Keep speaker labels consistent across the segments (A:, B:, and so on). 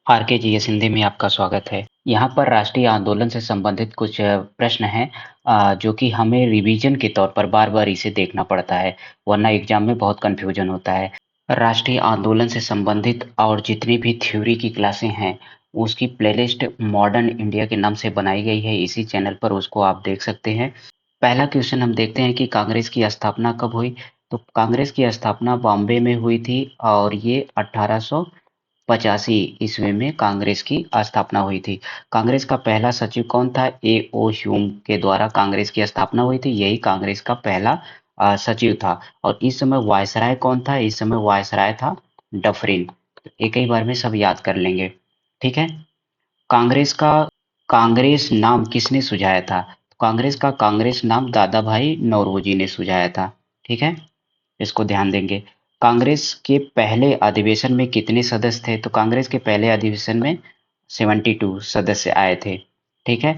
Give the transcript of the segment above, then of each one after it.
A: R K G S Hindi में आपका स्वागत है। यहाँ पर राष्ट्रीय आंदोलन से संबंधित कुछ प्रश्न हैं जो कि हमें रिवीजन के तौर पर बार-बार इसे देखना पड़ता है, वरना एग्जाम में बहुत कंफ्यूजन होता है। राष्ट्रीय आंदोलन से संबंधित और जितनी भी थ्योरी की क्लासें हैं, उसकी प्लेलिस्ट मॉडर्न इंडिया के नाम से बनाई गई है इसी चैनल पर, उसको आप देख सकते हैं। पहला क्वेश्चन हम देखते हैं कि कांग्रेस की स्थापना कब हुई? तो कांग्रेस की स्थापना बॉम्बे में हुई थी और ये 1885 ईस्वी में कांग्रेस की स्थापना हुई थी। कांग्रेस का पहला सचिव कौन था? ए ओ ह्यूम के द्वारा कांग्रेस की स्थापना हुई थी। यही कांग्रेस का पहला सचिव था। और इस समय वायसराय कौन था? इस समय वायसराय था डफरिन। एक ही बार में सब याद कर लेंगे। ठीक है। कांग्रेस का कांग्रेस नाम किसने सुझाया था? कांग्रेस का कांग्रेस नाम दादा भाई नौरोजी ने सुझाया था। ठीक है, इसको ध्यान देंगे। कांग्रेस के पहले अधिवेशन में कितने सदस्य थे? तो कांग्रेस के पहले अधिवेशन में 72 सदस्य आए थे। ठीक है।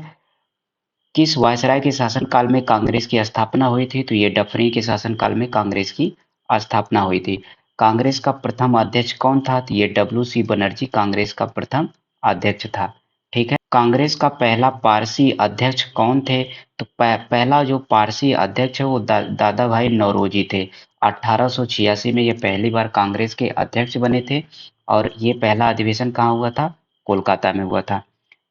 A: किस वायसराय के शासनकाल में कांग्रेस की स्थापना हुई थी? तो ये डफरी के शासनकाल में कांग्रेस की स्थापना हुई थी। कांग्रेस का प्रथम अध्यक्ष कौन था? तो ये डब्ल्यू सी बनर्जी कांग्रेस का प्रथम अध्यक्ष था। ठीक है। कांग्रेस का पहला पारसी अध्यक्ष कौन थे? तो पहला जो पारसी अध्यक्ष है वो दादा भाई नौरोजी थे। 1886 में ये पहली बार कांग्रेस के अध्यक्ष बने थे और ये पहला अधिवेशन कहाँ हुआ था? कोलकाता में हुआ था।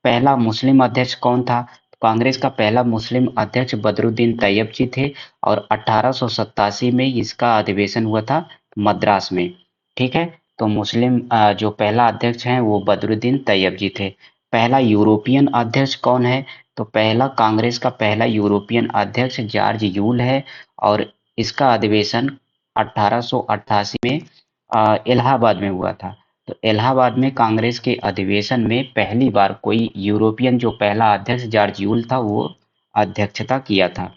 A: पहला मुस्लिम अध्यक्ष कौन था? कांग्रेस का पहला मुस्लिम अध्यक्ष बदरुद्दीन तैयब जी थे और 1887 में इसका अधिवेशन हुआ था मद्रास में। ठीक है। तो मुस्लिम जो पहला अध्यक्ष है वो बदरुद्दीन तैयब जी थे। पहला यूरोपियन अध्यक्ष कौन है? तो पहला कांग्रेस का पहला यूरोपियन अध्यक्ष जॉर्ज यूल है और इसका अधिवेशन 1888 में इलाहाबाद में हुआ था। तो इलाहाबाद में कांग्रेस के अधिवेशन में पहली बार कोई यूरोपियन जो पहला अध्यक्ष जॉर्ज यूल था वो अध्यक्षता किया था।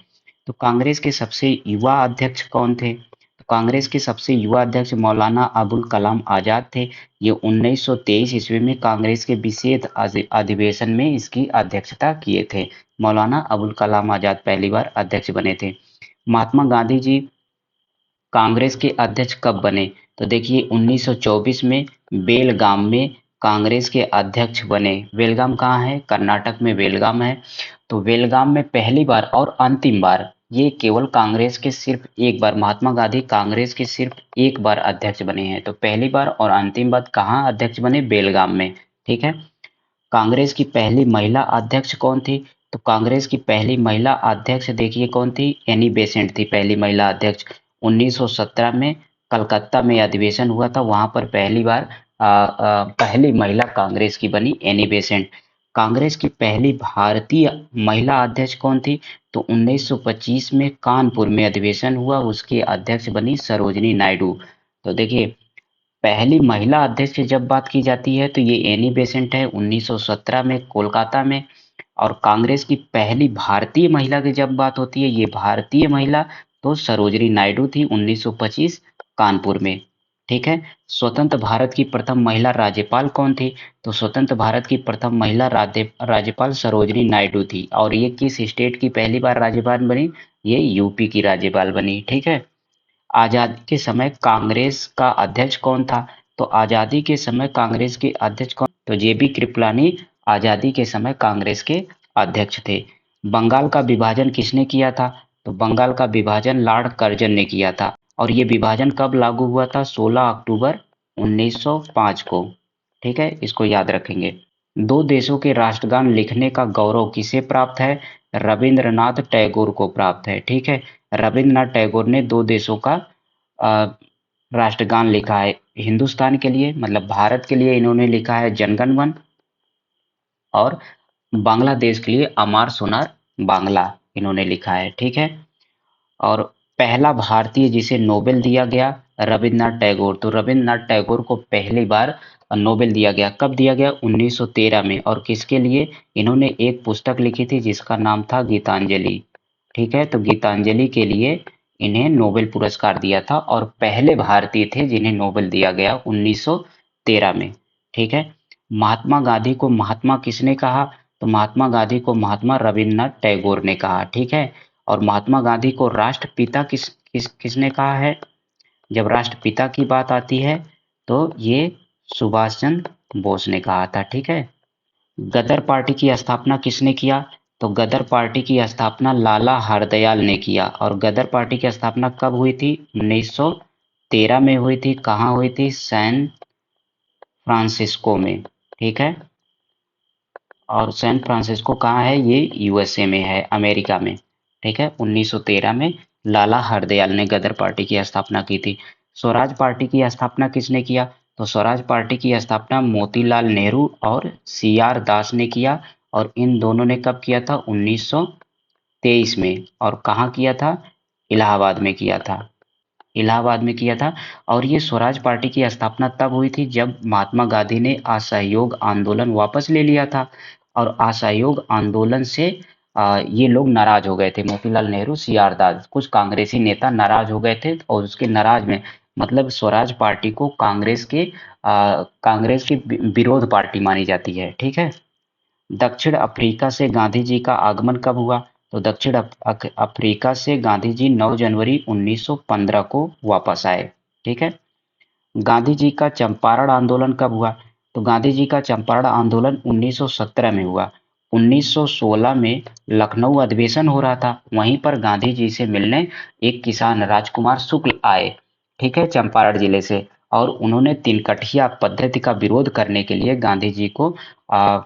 A: तो कांग्रेस के सबसे युवा अध्यक्ष कौन थे? तो कांग्रेस के सबसे युवा अध्यक्ष मौलाना अबुल कलाम आजाद थे। ये 1923 ईस्वी में कांग्रेस के विशेष अधिवेशन में इसकी अध्यक्षता किए थे। मौलाना अबुल कलाम आजाद पहली बार अध्यक्ष बने थे। महात्मा गांधी जी कांग्रेस के अध्यक्ष कब बने? तो देखिए 1924 में बेलगाम में कांग्रेस के अध्यक्ष बने। बेलगाम कहाँ है? कर्नाटक में बेलगाम है। तो बेलगाम में पहली बार और अंतिम बार, ये केवल कांग्रेस के सिर्फ एक बार, महात्मा गांधी कांग्रेस के सिर्फ एक बार अध्यक्ष बने हैं। तो पहली बार और अंतिम बार कहाँ अध्यक्ष बने? बेलगाम में। ठीक है। कांग्रेस की पहली महिला अध्यक्ष कौन थी? तो कांग्रेस की पहली महिला अध्यक्ष देखिए कौन थी? एनी बेसेंट थी पहली महिला अध्यक्ष। 1917 में कलकत्ता में अधिवेशन हुआ था, वहां पर पहली बार पहली महिला कांग्रेस की बनी एनी बेसेंट। कांग्रेस की पहली भारतीय महिला अध्यक्ष कौन थी? तो 1925 में कानपुर में अधिवेशन हुआ, उसके अध्यक्ष बनी सरोजनी नायडू। तो देखिए पहली महिला अध्यक्ष की जब बात की जाती है तो ये एनी बेसेंट है 1917 में कोलकाता में। और कांग्रेस की पहली भारतीय महिला की जब बात होती है, ये भारतीय महिला तो सरोजनी नायडू थी 1925 कानपुर में। ठीक है। स्वतंत्र भारत की प्रथम महिला राज्यपाल कौन थी? तो स्वतंत्र भारत की प्रथम महिला राज्यपाल सरोजनी नायडू थी। और ये किस स्टेट की पहली बार राज्यपाल बनी? ये यूपी की राज्यपाल बनी। ठीक है। आजादी के समय कांग्रेस का अध्यक्ष कौन था? तो आजादी के समय कांग्रेस के अध्यक्ष कौन? तो जेबी कृपलानी आजादी के समय कांग्रेस के अध्यक्ष थे। बंगाल का विभाजन किसने किया था? तो बंगाल का विभाजन लॉर्ड कर्जन ने किया था। और ये विभाजन कब लागू हुआ था? 16 अक्टूबर 1905 को। ठीक है, इसको याद रखेंगे। दो देशों के राष्ट्रगान लिखने का गौरव किसे प्राप्त है? रविंद्रनाथ टैगोर को प्राप्त है। ठीक है। रविंद्रनाथ टैगोर ने दो देशों का अ, राष्ट्रगान लिखा है। हिंदुस्तान के लिए मतलब भारत के लिए इन्होंने लिखा है जनगण मन और बांग्लादेश के लिए अमार सोनार बांग्ला इन्होंने लिखा है। ठीक है। और पहला भारतीय जिसे नोबेल दिया गया रविंद्रनाथ टैगोर। तो रविंद्रनाथ टैगोर को पहली बार नोबेल दिया गया। कब दिया गया? 1913 में। और किसके लिए? इन्होंने एक पुस्तक लिखी थी जिसका नाम था गीतांजलि। ठीक है। तो गीतांजलि के लिए इन्हें नोबेल पुरस्कार दिया था और पहले भारतीय थे जिन्हें नोबेल दिया गया 1913 में। ठीक है। महात्मा गांधी को महात्मा किसने कहा? तो महात्मा गांधी को महात्मा रविंद्रनाथ टैगोर ने कहा। ठीक है। और महात्मा गांधी को राष्ट्रपिता किसने कहा है? जब राष्ट्रपिता की बात आती है तो ये सुभाष चंद्र बोस ने कहा था, ठीक है। गदर पार्टी की स्थापना किसने किया? तो गदर पार्टी की स्थापना लाला हरदयाल ने किया। और गदर पार्टी की स्थापना कब हुई थी? 1913 में हुई थी। कहाँ हुई थी? सैन फ्रांसिस्को में, ठीक है। और सैन फ्रांसिस्को कहाँ है? ये यूएसए में है, अमेरिका में, ठीक है। 1913 में लाला हरदयाल ने गदर पार्टी की स्थापना की थी। स्वराज पार्टी की स्थापना किसने किया? तो स्वराज पार्टी की स्थापना मोतीलाल नेहरू और सी आर दास ने किया। और इन दोनों ने कब किया था? 1923 में। और कहाँ किया था? इलाहाबाद में किया था। इलाहाबाद में किया था। और ये स्वराज पार्टी की स्थापना तब हुई थी जब महात्मा गांधी ने असहयोग आंदोलन वापस ले लिया था। और असहयोग आंदोलन से ये लोग नाराज हो गए थे। मोतीलाल नेहरू, सी आर दास, कुछ कांग्रेसी नेता नाराज हो गए थे। और उसके नाराज में मतलब स्वराज पार्टी को कांग्रेस की विरोध पार्टी मानी जाती है, ठीक है। दक्षिण अफ्रीका से गांधी जी का आगमन कब हुआ? तो दक्षिण अफ्रीका से गांधी जी 9 जनवरी 1915 को वापस आए, ठीक है। गांधी जी का चंपारण आंदोलन कब हुआ? तो गांधी जी का चंपारण आंदोलन 1917 में हुआ। 1916 में लखनऊ अधिवेशन हो रहा था, वहीं पर गांधी जी से मिलने एक किसान राजकुमार शुक्ल आए, ठीक है, चंपारण जिले से। और उन्होंने तिनकठिया पद्धति का विरोध करने के लिए गांधी जी को आ,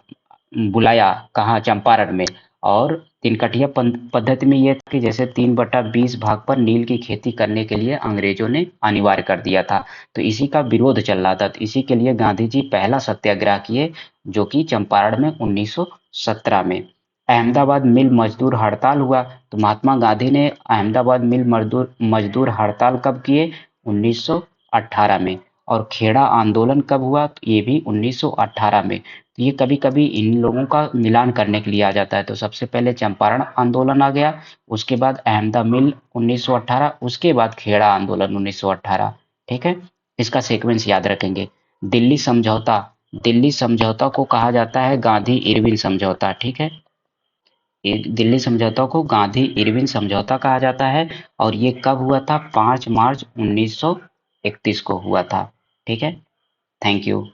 A: बुलाया, कहाँ? चंपारण में। और तिनकठिया पद्धति में यह था कि जैसे 3/20 भाग पर नील की खेती करने के लिए अंग्रेजों ने अनिवार्य कर दिया था। तो इसी का विरोध चल रहा था। तो इसी के लिए गांधी जी पहला सत्याग्रह किए, जो कि चंपारण में 1917 में। अहमदाबाद मिल मजदूर हड़ताल हुआ। तो महात्मा गांधी ने अहमदाबाद मिल मजदूर मजदूर हड़ताल कब किए? 1918 में। और खेड़ा आंदोलन कब हुआ? तो ये भी 1918 में। तो ये कभी कभी इन लोगों का मिलान करने के लिए आ जाता है। तो सबसे पहले चंपारण आंदोलन आ गया, उसके बाद अहमदा मिल 1918, उसके बाद खेड़ा आंदोलन 1918, ठीक है। इसका सीक्वेंस याद रखेंगे। दिल्ली समझौता, दिल्ली समझौता को कहा जाता है गांधी इरविन समझौता, ठीक है। दिल्ली समझौता को गांधी इरविन समझौता कहा जाता है। और ये कब हुआ था? 5 मार्च 1931 को हुआ था, ठीक है। Thank you.